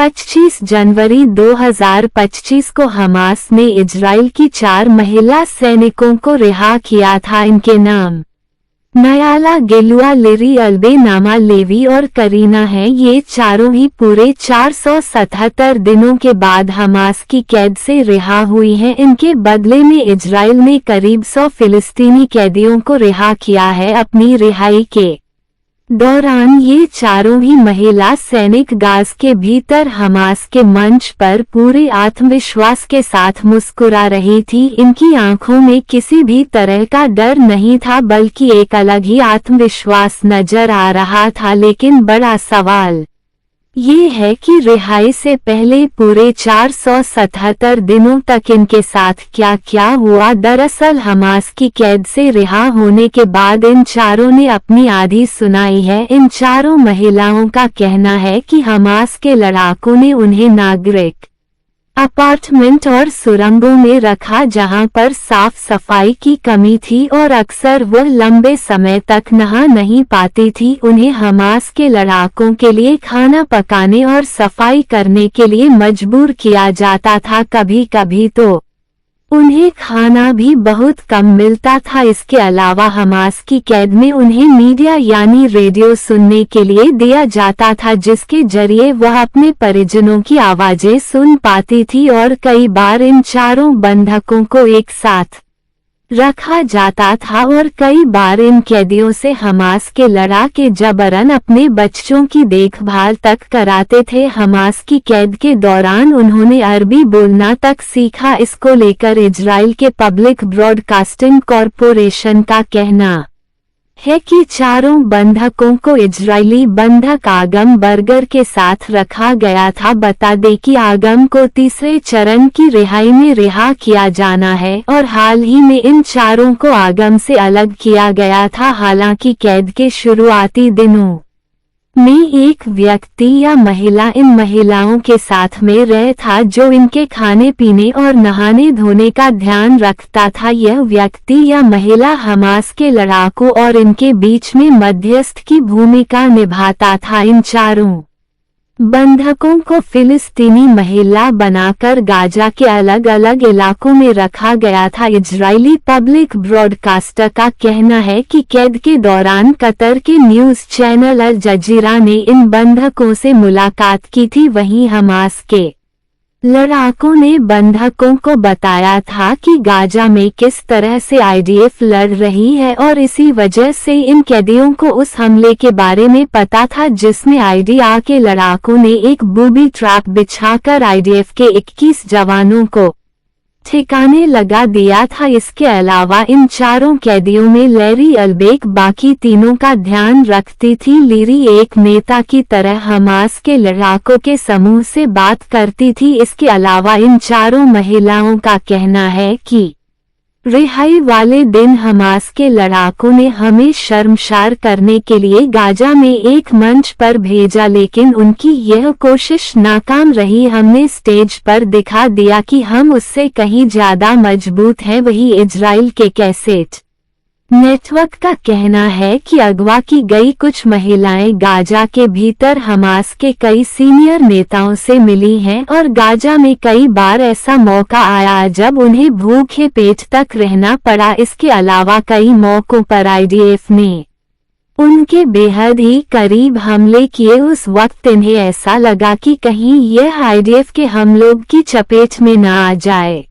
25 जनवरी 2025 को हमास ने इजराइल की 4 महिला सैनिकों को रिहा किया था। इनके नाम नयाला, गिलुआ, लिरी, अल्बे, नामा, लेवी और करीना हैं। ये चारों ही पूरे 477 दिनों के बाद हमास की कैद से रिहा हुई हैं। इनके बदले में इजराइल ने करीब 100 फिलिस्तीनी कैदियों को रिहा किया है। अपनी रिहाई के दौरान ये चारों ही महिला सैनिक गाज़ के भीतर हमास के मंच पर पूरे आत्मविश्वास के साथ मुस्कुरा रही थी। इनकी आंखों में किसी भी तरह का डर नहीं था, बल्कि एक अलग ही आत्मविश्वास नजर आ रहा था। लेकिन बड़ा सवाल ये है कि रिहाई से पहले पूरे 477 दिनों तक इनके साथ क्या क्या हुआ। दरअसल हमास की कैद से रिहा होने के बाद इन चारों ने अपनी आधी सुनाई है। इन चारों महिलाओं का कहना है कि हमास के लड़ाकों ने उन्हें नागरिक अपार्टमेंट और सुरंगों में रखा, जहां पर साफ सफाई की कमी थी और अक्सर वह लंबे समय तक नहा नहीं पाती थी। उन्हें हमास के लड़ाकों के लिए खाना पकाने और सफाई करने के लिए मजबूर किया जाता था। कभी कभी तो उन्हें खाना भी बहुत कम मिलता था। इसके अलावा हमास की कैद में उन्हें मीडिया यानी रेडियो सुनने के लिए दिया जाता था, जिसके जरिए वह अपने परिजनों की आवाजें सुन पाती थी। और कई बार इन चारों बंधकों को एक साथ रखा जाता था और कई बार इन कैदियों से हमास के लड़ाके जबरन अपने बच्चों की देखभाल तक कराते थे। हमास की कैद के दौरान उन्होंने अरबी बोलना तक सीखा। इसको लेकर इजराइल के पब्लिक ब्रॉडकास्टिंग कॉरपोरेशन का कहना है कि चारों बंधकों को इजरायली बंधक आगम बर्गर के साथ रखा गया था। बता दें कि आगम को तीसरे चरण की रिहाई में रिहा किया जाना है और हाल ही में इन चारों को आगम से अलग किया गया था। हालांकि कैद के शुरुआती दिनों में एक व्यक्ति या महिला इन महिलाओं के साथ में रह था, जो इनके खाने पीने और नहाने धोने का ध्यान रखता था। यह व्यक्ति या महिला हमास के लड़ाकों और इनके बीच में मध्यस्थ की भूमिका निभाता था। इन चारों बंधकों को फिलिस्तीनी महिला बनाकर गाजा के अलग अलग इलाकों में रखा गया था। इजरायली पब्लिक ब्रॉडकास्टर का कहना है कि कैद के दौरान कतर के न्यूज़ चैनल अल जजीरा ने इन बंधकों से मुलाकात की थी। वहीं हमास के लड़ाकों ने बंधकों को बताया था कि गाजा में किस तरह से आईडीएफ लड़ रही है और इसी वजह से इन कैदियों को उस हमले के बारे में पता था, जिसमें आईडीएफ के लड़ाकों ने एक बूबी ट्रैप बिछाकर आईडीएफ के 21 जवानों को ठिकाने लगा दिया था। इसके अलावा इन चारों कैदियों में लैरी अल्बेक बाकी तीनों का ध्यान रखती थी। लिरी एक नेता की तरह हमास के लड़ाकों के समूह से बात करती थी। इसके अलावा इन चारों महिलाओं का कहना है कि रिहाई वाले दिन हमास के लड़ाकों ने हमें शर्मसार करने के लिए गाजा में एक मंच पर भेजा, लेकिन उनकी यह कोशिश नाकाम रही। हमने स्टेज पर दिखा दिया कि हम उससे कहीं ज्यादा मजबूत हैं। वही इजराइल के कैसेट नेटवर्क का कहना है कि अगवा की गई कुछ महिलाएं गाजा के भीतर हमास के कई सीनियर नेताओं से मिली हैं और गाजा में कई बार ऐसा मौका आया जब उन्हें भूखे पेट तक रहना पड़ा। इसके अलावा कई मौकों पर आईडीएफ ने उनके बेहद ही करीब हमले किए। उस वक्त इन्हें ऐसा लगा कि कहीं यह आईडीएफ के हमलों की चपेट में न आ जाए।